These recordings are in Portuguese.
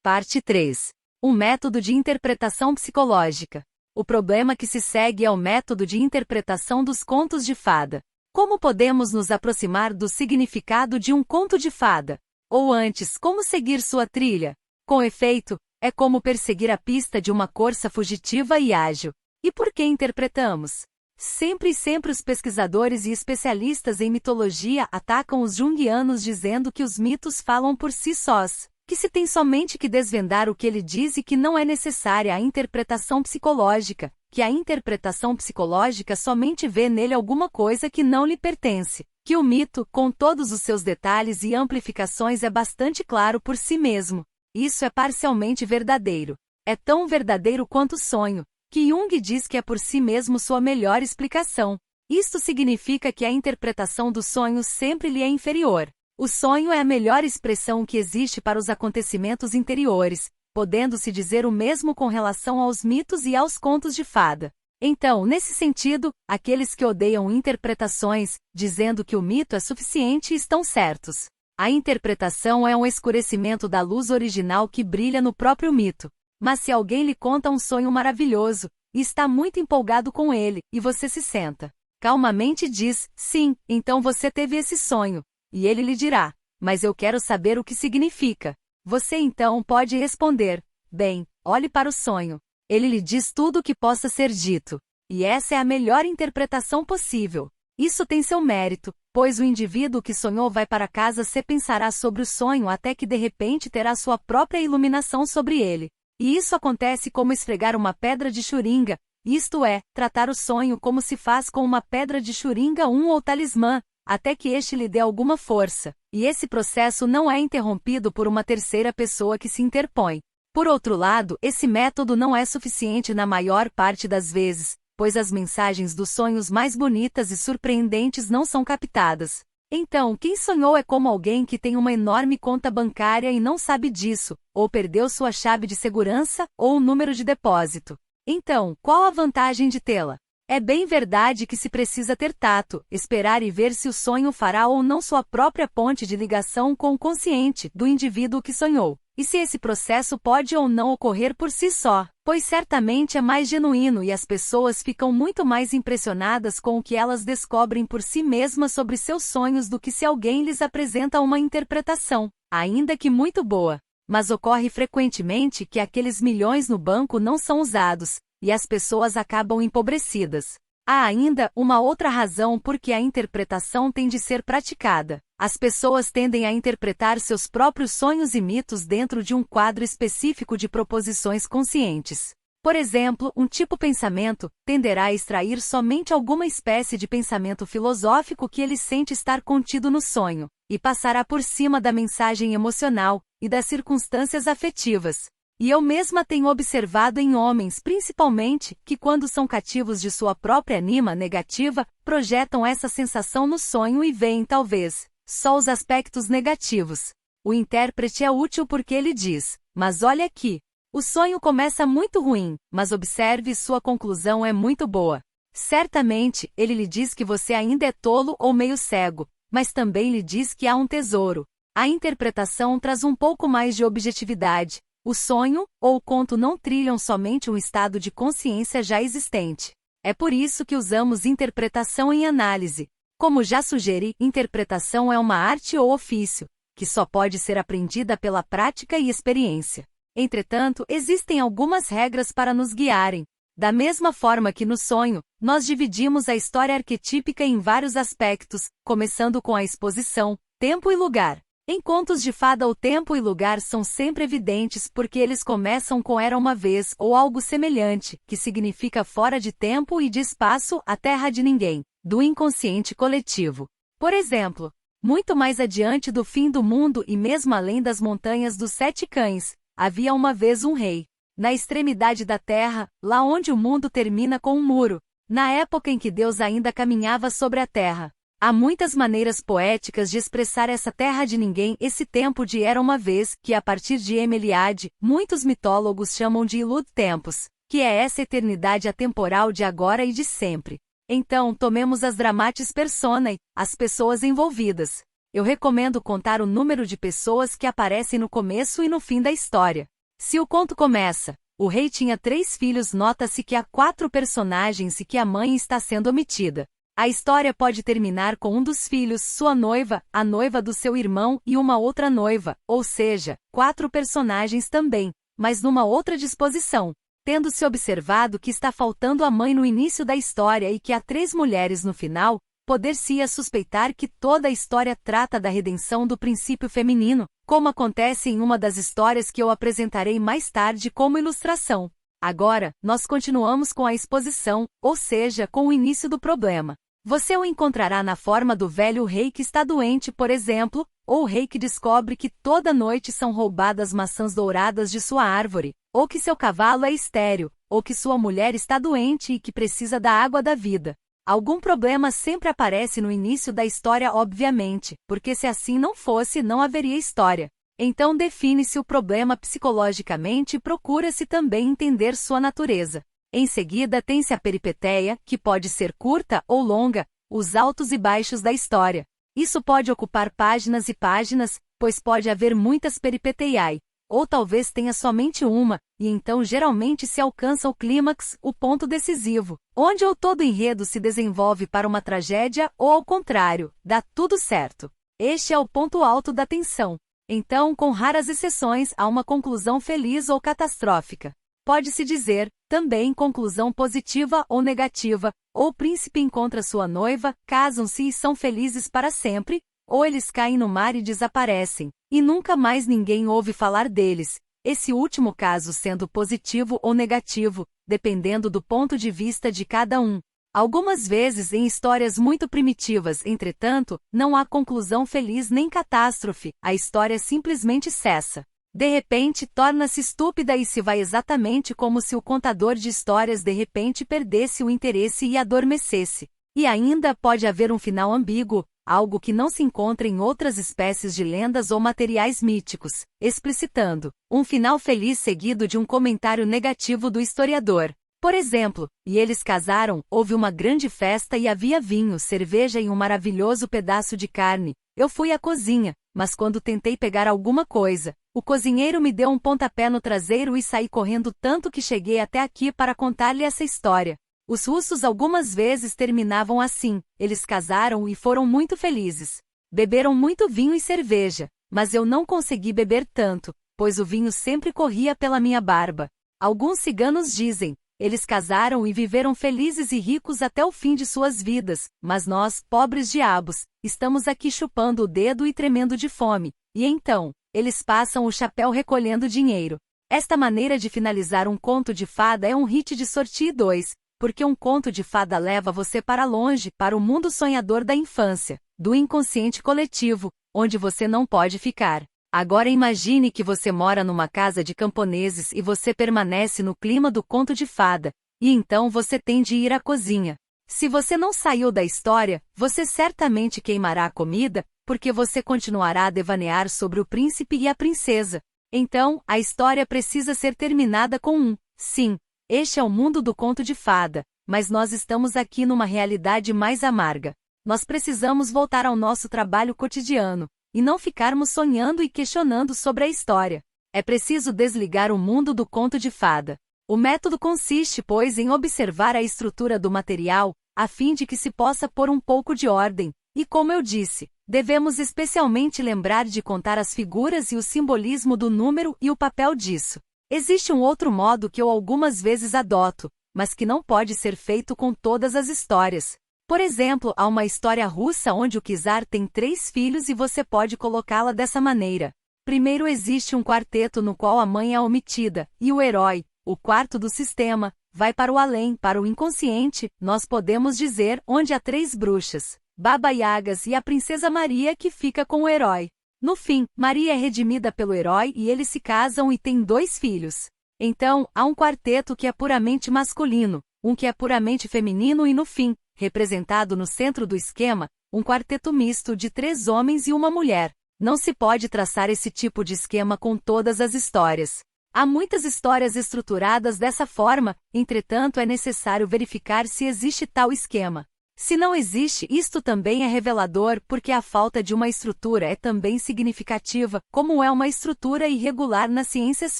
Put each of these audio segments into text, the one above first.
Parte 3. Um método de interpretação psicológica. O problema que se segue é o método de interpretação dos contos de fada. Como podemos nos aproximar do significado de um conto de fada? Ou antes, como seguir sua trilha? Com efeito, é como perseguir a pista de uma corça fugitiva e ágil. E por que interpretamos? Sempre os pesquisadores e especialistas em mitologia atacam os junguianos dizendo que os mitos falam por si sós, que se tem somente que desvendar o que ele diz e que não é necessária a interpretação psicológica, que a interpretação psicológica somente vê nele alguma coisa que não lhe pertence, que o mito, com todos os seus detalhes e amplificações, é bastante claro por si mesmo. Isso é parcialmente verdadeiro. É tão verdadeiro quanto o sonho, que Jung diz que é por si mesmo sua melhor explicação. Isto significa que a interpretação do sonho sempre lhe é inferior. O sonho é a melhor expressão que existe para os acontecimentos interiores, podendo-se dizer o mesmo com relação aos mitos e aos contos de fada. Então, nesse sentido, aqueles que odeiam interpretações, dizendo que o mito é suficiente, estão certos. A interpretação é um escurecimento da luz original que brilha no próprio mito. Mas se alguém lhe conta um sonho maravilhoso, e está muito empolgado com ele, e você se senta, calmamente diz, sim, então você teve esse sonho. E ele lhe dirá, mas eu quero saber o que significa. Você então pode responder, bem, olhe para o sonho. Ele lhe diz tudo o que possa ser dito. E essa é a melhor interpretação possível. Isso tem seu mérito, pois o indivíduo que sonhou vai para casa se pensará sobre o sonho até que de repente terá sua própria iluminação sobre ele. E isso acontece como esfregar uma pedra de xuringa, isto é, tratar o sonho como se faz com uma pedra de xuringa ou talismã, até que este lhe dê alguma força, e esse processo não é interrompido por uma terceira pessoa que se interpõe. Por outro lado, esse método não é suficiente na maior parte das vezes, pois as mensagens dos sonhos mais bonitas e surpreendentes não são captadas. Então, quem sonhou é como alguém que tem uma enorme conta bancária e não sabe disso, ou perdeu sua chave de segurança, ou o número de depósito. Então, qual a vantagem de tê-la? É bem verdade que se precisa ter tato, esperar e ver se o sonho fará ou não sua própria ponte de ligação com o consciente do indivíduo que sonhou, e se esse processo pode ou não ocorrer por si só, pois certamente é mais genuíno e as pessoas ficam muito mais impressionadas com o que elas descobrem por si mesmas sobre seus sonhos do que se alguém lhes apresenta uma interpretação, ainda que muito boa. Mas ocorre frequentemente que aqueles milhões no banco não são usados, e as pessoas acabam empobrecidas. Há ainda uma outra razão por que a interpretação tem de ser praticada. As pessoas tendem a interpretar seus próprios sonhos e mitos dentro de um quadro específico de proposições conscientes. Por exemplo, um tipo pensamento tenderá a extrair somente alguma espécie de pensamento filosófico que ele sente estar contido no sonho, e passará por cima da mensagem emocional e das circunstâncias afetivas. E eu mesma tenho observado em homens, principalmente, que quando são cativos de sua própria anima negativa, projetam essa sensação no sonho e veem, talvez, só os aspectos negativos. O intérprete é útil porque ele diz, mas olha aqui, o sonho começa muito ruim, mas observe, sua conclusão é muito boa. Certamente, ele lhe diz que você ainda é tolo ou meio cego, mas também lhe diz que há um tesouro. A interpretação traz um pouco mais de objetividade. O sonho, ou o conto não trilham somente um estado de consciência já existente. É por isso que usamos interpretação em análise. Como já sugeri, interpretação é uma arte ou ofício, que só pode ser aprendida pela prática e experiência. Entretanto, existem algumas regras para nos guiarem. Da mesma forma que no sonho, nós dividimos a história arquetípica em vários aspectos, começando com a exposição, tempo e lugar. Em contos de fada o tempo e lugar são sempre evidentes porque eles começam com era uma vez ou algo semelhante, que significa fora de tempo e de espaço, a terra de ninguém, do inconsciente coletivo. Por exemplo, muito mais adiante do fim do mundo e mesmo além das montanhas dos sete cães, havia uma vez um rei. Na extremidade da terra, lá onde o mundo termina com um muro, na época em que Deus ainda caminhava sobre a terra. Há muitas maneiras poéticas de expressar essa terra de ninguém, esse tempo de era uma vez, que a partir de Emeliade, muitos mitólogos chamam de Ilud Tempus, que é essa eternidade atemporal de agora e de sempre. Então, tomemos as dramatis personae, as pessoas envolvidas. Eu recomendo contar o número de pessoas que aparecem no começo e no fim da história. Se o conto começa, o rei tinha 3 filhos, nota-se que há 4 personagens e que a mãe está sendo omitida. A história pode terminar com um dos filhos, sua noiva, a noiva do seu irmão e uma outra noiva, ou seja, 4 personagens também, mas numa outra disposição. Tendo-se observado que está faltando a mãe no início da história e que há 3 mulheres no final, poder-se-ia suspeitar que toda a história trata da redenção do princípio feminino, como acontece em uma das histórias que eu apresentarei mais tarde como ilustração. Agora, nós continuamos com a exposição, ou seja, com o início do problema. Você o encontrará na forma do velho rei que está doente, por exemplo, ou o rei que descobre que toda noite são roubadas maçãs douradas de sua árvore, ou que seu cavalo é estéril, ou que sua mulher está doente e que precisa da água da vida. Algum problema sempre aparece no início da história, obviamente, porque se assim não fosse, não haveria história. Então define-se o problema psicologicamente e procura-se também entender sua natureza. Em seguida tem-se a peripeteia, que pode ser curta ou longa, os altos e baixos da história. Isso pode ocupar páginas e páginas, pois pode haver muitas peripeteiae, ou talvez tenha somente uma, e então geralmente se alcança o clímax, o ponto decisivo, onde ou todo enredo se desenvolve para uma tragédia ou ao contrário, dá tudo certo. Este é o ponto alto da tensão. Então, com raras exceções, há uma conclusão feliz ou catastrófica. Pode-se dizer, também, conclusão positiva ou negativa, ou o príncipe encontra sua noiva, casam-se e são felizes para sempre, ou eles caem no mar e desaparecem, e nunca mais ninguém ouve falar deles, esse último caso sendo positivo ou negativo, dependendo do ponto de vista de cada um. Algumas vezes em histórias muito primitivas, entretanto, não há conclusão feliz nem catástrofe, a história simplesmente cessa. De repente, torna-se estúpida e se vai exatamente como se o contador de histórias de repente perdesse o interesse e adormecesse. E ainda pode haver um final ambíguo, algo que não se encontra em outras espécies de lendas ou materiais míticos, explicitando um final feliz seguido de um comentário negativo do historiador. Por exemplo, e eles casaram, houve uma grande festa e havia vinho, cerveja e um maravilhoso pedaço de carne. Eu fui à cozinha, mas quando tentei pegar alguma coisa, o cozinheiro me deu um pontapé no traseiro e saí correndo tanto que cheguei até aqui para contar-lhe essa história. Os russos algumas vezes terminavam assim, eles casaram e foram muito felizes. Beberam muito vinho e cerveja, mas eu não consegui beber tanto, pois o vinho sempre corria pela minha barba. Alguns ciganos dizem, eles casaram e viveram felizes e ricos até o fim de suas vidas, mas nós, pobres diabos, estamos aqui chupando o dedo e tremendo de fome. E então, eles passam o chapéu recolhendo dinheiro. Esta maneira de finalizar um conto de fada é um hit de sortie 2, porque um conto de fada leva você para longe, para o mundo sonhador da infância, do inconsciente coletivo, onde você não pode ficar. Agora imagine que você mora numa casa de camponeses e você permanece no clima do conto de fada, e então você tem de ir à cozinha. Se você não saiu da história, você certamente queimará a comida, porque você continuará a devanear sobre o príncipe e a princesa. Então, a história precisa ser terminada com um sim. Este é o mundo do conto de fada, mas nós estamos aqui numa realidade mais amarga. Nós precisamos voltar ao nosso trabalho cotidiano, e não ficarmos sonhando e questionando sobre a história. É preciso desligar o mundo do conto de fada. O método consiste, pois, em observar a estrutura do material, a fim de que se possa pôr um pouco de ordem, e como eu disse, devemos especialmente lembrar de contar as figuras e o simbolismo do número e o papel disso. Existe um outro modo que eu algumas vezes adoto, mas que não pode ser feito com todas as histórias. Por exemplo, há uma história russa onde o czar tem 3 filhos e você pode colocá-la dessa maneira. Primeiro existe um quarteto no qual a mãe é omitida, e o herói, o quarto do sistema, vai para o além, para o inconsciente, nós podemos dizer, onde há 3 bruxas, Baba Yagas e a princesa Maria que fica com o herói. No fim, Maria é redimida pelo herói e eles se casam e têm 2 filhos. Então, há um quarteto que é puramente masculino, um que é puramente feminino e no fim, representado no centro do esquema, um quarteto misto de 3 homens e uma mulher. Não se pode traçar esse tipo de esquema com todas as histórias. Há muitas histórias estruturadas dessa forma, entretanto é necessário verificar se existe tal esquema. Se não existe, isto também é revelador, porque a falta de uma estrutura é também significativa, como é uma estrutura irregular nas ciências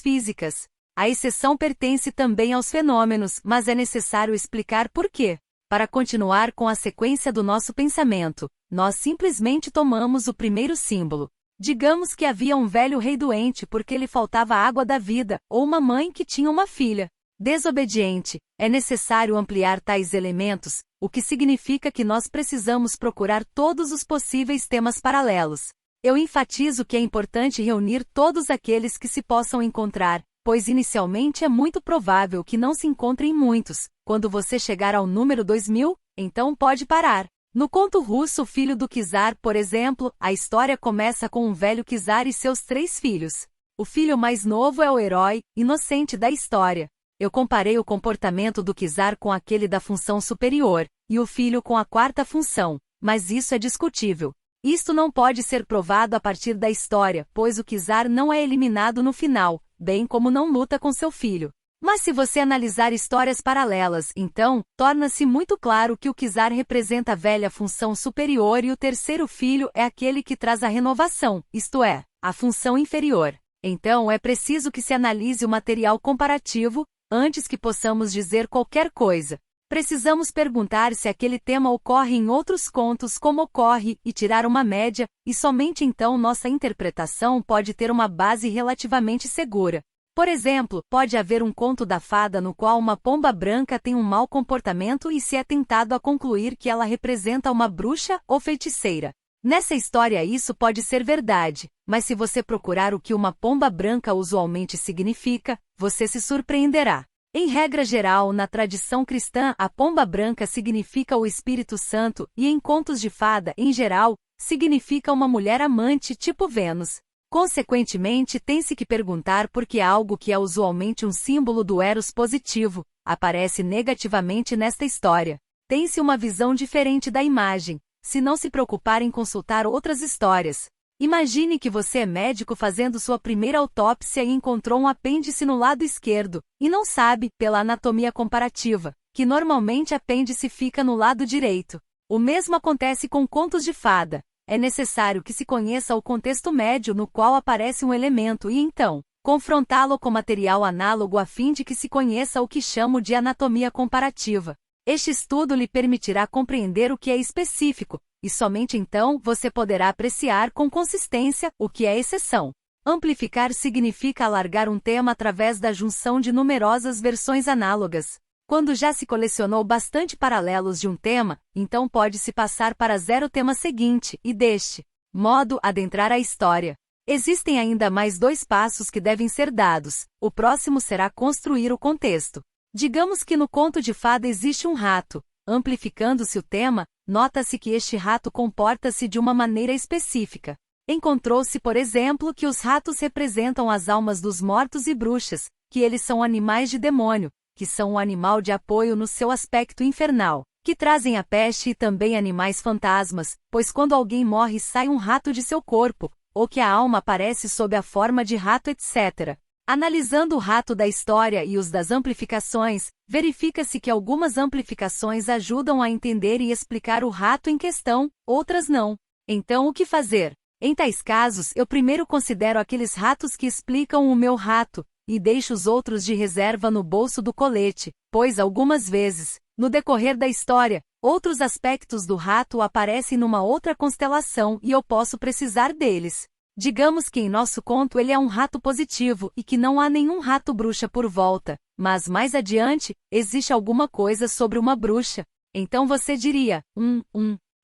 físicas. A exceção pertence também aos fenômenos, mas é necessário explicar por quê. Para continuar com a sequência do nosso pensamento, nós simplesmente tomamos o primeiro símbolo. Digamos que havia um velho rei doente porque lhe faltava a água da vida, ou uma mãe que tinha uma filha desobediente. É necessário ampliar tais elementos, o que significa que nós precisamos procurar todos os possíveis temas paralelos. Eu enfatizo que é importante reunir todos aqueles que se possam encontrar, pois inicialmente é muito provável que não se encontrem muitos. Quando você chegar ao número 2000, então pode parar. No conto russo O Filho do Czar, por exemplo, a história começa com um velho czar e seus 3 filhos. O filho mais novo é o herói, inocente da história. Eu comparei o comportamento do czar com aquele da função superior, e o filho com a 4ª função, mas isso é discutível. Isto não pode ser provado a partir da história, pois o czar não é eliminado no final, bem como não luta com seu filho. Mas se você analisar histórias paralelas, então, torna-se muito claro que o czar representa a velha função superior e o terceiro filho é aquele que traz a renovação, isto é, a função inferior. Então é preciso que se analise o material comparativo, antes que possamos dizer qualquer coisa. Precisamos perguntar se aquele tema ocorre em outros contos como ocorre, e tirar uma média, e somente então nossa interpretação pode ter uma base relativamente segura. Por exemplo, pode haver um conto da fada no qual uma pomba branca tem um mau comportamento e se é tentado a concluir que ela representa uma bruxa ou feiticeira. Nessa história isso pode ser verdade, mas se você procurar o que uma pomba branca usualmente significa, você se surpreenderá. Em regra geral, na tradição cristã, a pomba branca significa o Espírito Santo e em contos de fada, em geral, significa uma mulher amante tipo Vênus. Consequentemente, tem-se que perguntar por que algo que é usualmente um símbolo do Eros positivo, aparece negativamente nesta história. Tem-se uma visão diferente da imagem, se não se preocupar em consultar outras histórias. Imagine que você é médico fazendo sua primeira autópsia e encontrou um apêndice no lado esquerdo, e não sabe, pela anatomia comparativa, que normalmente apêndice fica no lado direito. O mesmo acontece com contos de fada. É necessário que se conheça o contexto médio no qual aparece um elemento e então, confrontá-lo com material análogo a fim de que se conheça o que chamo de anatomia comparativa. Este estudo lhe permitirá compreender o que é específico, e somente então você poderá apreciar com consistência o que é exceção. Amplificar significa alargar um tema através da junção de numerosas versões análogas. Quando já se colecionou bastante paralelos de um tema, então pode-se passar para o tema seguinte, e deste modo adentrar a história. Existem ainda mais 2 passos que devem ser dados. O próximo será construir o contexto. Digamos que no conto de fada existe um rato. Amplificando-se o tema, nota-se que este rato comporta-se de uma maneira específica. Encontrou-se, por exemplo, que os ratos representam as almas dos mortos e bruxas, que eles são animais de demônio, que são um animal de apoio no seu aspecto infernal, que trazem a peste e também animais fantasmas, pois quando alguém morre sai um rato de seu corpo, ou que a alma aparece sob a forma de rato, etc. Analisando o rato da história e os das amplificações, verifica-se que algumas amplificações ajudam a entender e explicar o rato em questão, outras não. Então o que fazer? Em tais casos, eu primeiro considero aqueles ratos que explicam o meu rato, e deixo os outros de reserva no bolso do colete, pois algumas vezes, no decorrer da história, outros aspectos do rato aparecem numa outra constelação e eu posso precisar deles. Digamos que em nosso conto ele é um rato positivo e que não há nenhum rato bruxa por volta, mas mais adiante, existe alguma coisa sobre uma bruxa. Então você diria,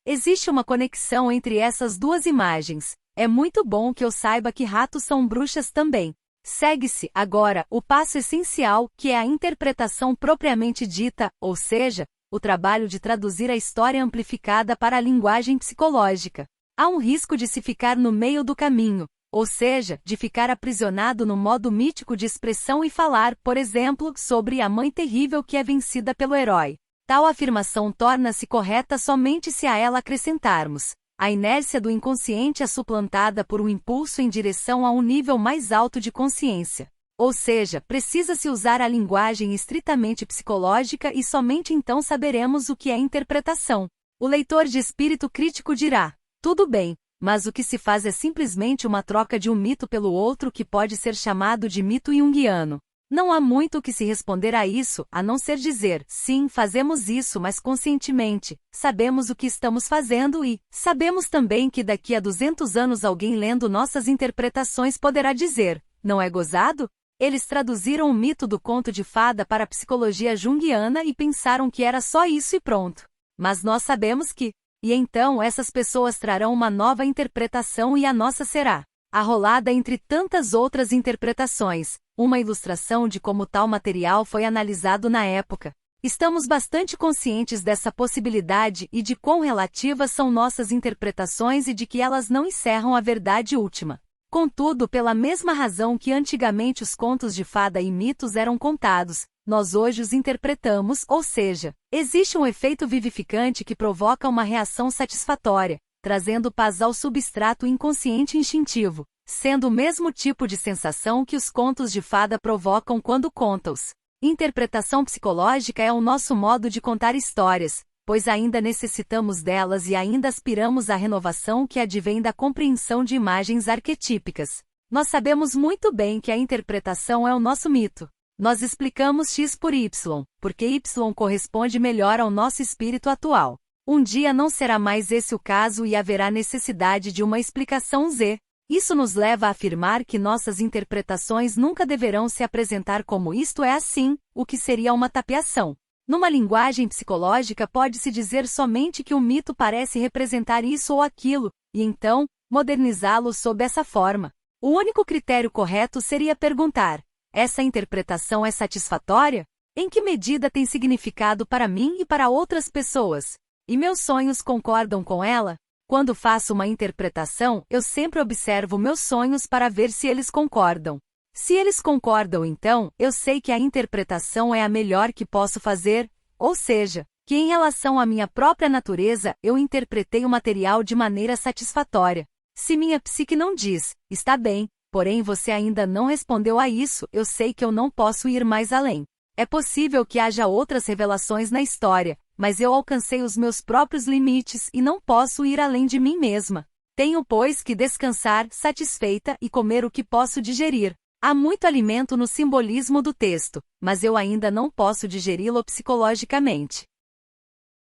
existe uma conexão entre essas 2 imagens. É muito bom que eu saiba que ratos são bruxas também. Segue-se, agora, o passo essencial, que é a interpretação propriamente dita, ou seja, o trabalho de traduzir a história amplificada para a linguagem psicológica. Há um risco de se ficar no meio do caminho, ou seja, de ficar aprisionado no modo mítico de expressão e falar, por exemplo, sobre a mãe terrível que é vencida pelo herói. Tal afirmação torna-se correta somente se a ela acrescentarmos a inércia do inconsciente é suplantada por um impulso em direção a um nível mais alto de consciência. Ou seja, precisa-se usar a linguagem estritamente psicológica e somente então saberemos o que é interpretação. O leitor de espírito crítico dirá: tudo bem, mas o que se faz é simplesmente uma troca de um mito pelo outro que pode ser chamado de mito junguiano. Não há muito o que se responder a isso, a não ser dizer, sim, fazemos isso, mas conscientemente, sabemos o que estamos fazendo e, sabemos também que daqui a 200 anos alguém lendo nossas interpretações poderá dizer, não é gozado? Eles traduziram o mito do conto de fada para a psicologia junguiana e pensaram que era só isso e pronto. Mas nós sabemos que, e então essas pessoas trarão uma nova interpretação e a nossa será arrolada entre tantas outras interpretações, uma ilustração de como tal material foi analisado na época. Estamos bastante conscientes dessa possibilidade e de quão relativas são nossas interpretações e de que elas não encerram a verdade última. Contudo, pela mesma razão que antigamente os contos de fada e mitos eram contados, nós hoje os interpretamos, ou seja, existe um efeito vivificante que provoca uma reação satisfatória, trazendo paz ao substrato inconsciente instintivo, sendo o mesmo tipo de sensação que os contos de fada provocam quando contam-os. Interpretação psicológica é o nosso modo de contar histórias, pois ainda necessitamos delas e ainda aspiramos à renovação que advém da compreensão de imagens arquetípicas. Nós sabemos muito bem que a interpretação é o nosso mito. Nós explicamos X por Y, porque Y corresponde melhor ao nosso espírito atual. Um dia não será mais esse o caso e haverá necessidade de uma explicação Z. Isso nos leva a afirmar que nossas interpretações nunca deverão se apresentar como isto é assim, o que seria uma tapeação. Numa linguagem psicológica pode-se dizer somente que o mito parece representar isso ou aquilo, e então, modernizá-lo sob essa forma. O único critério correto seria perguntar: essa interpretação é satisfatória? Em que medida tem significado para mim e para outras pessoas? E meus sonhos concordam com ela? Quando faço uma interpretação, eu sempre observo meus sonhos para ver se eles concordam. Se eles concordam, então, eu sei que a interpretação é a melhor que posso fazer, ou seja, que em relação à minha própria natureza, eu interpretei o material de maneira satisfatória. Se minha psique não diz, está bem, porém você ainda não respondeu a isso, eu sei que eu não posso ir mais além. É possível que haja outras revelações na história, mas eu alcancei os meus próprios limites e não posso ir além de mim mesma. Tenho, pois, que descansar, satisfeita, e comer o que posso digerir. Há muito alimento no simbolismo do texto, mas eu ainda não posso digeri-lo psicologicamente.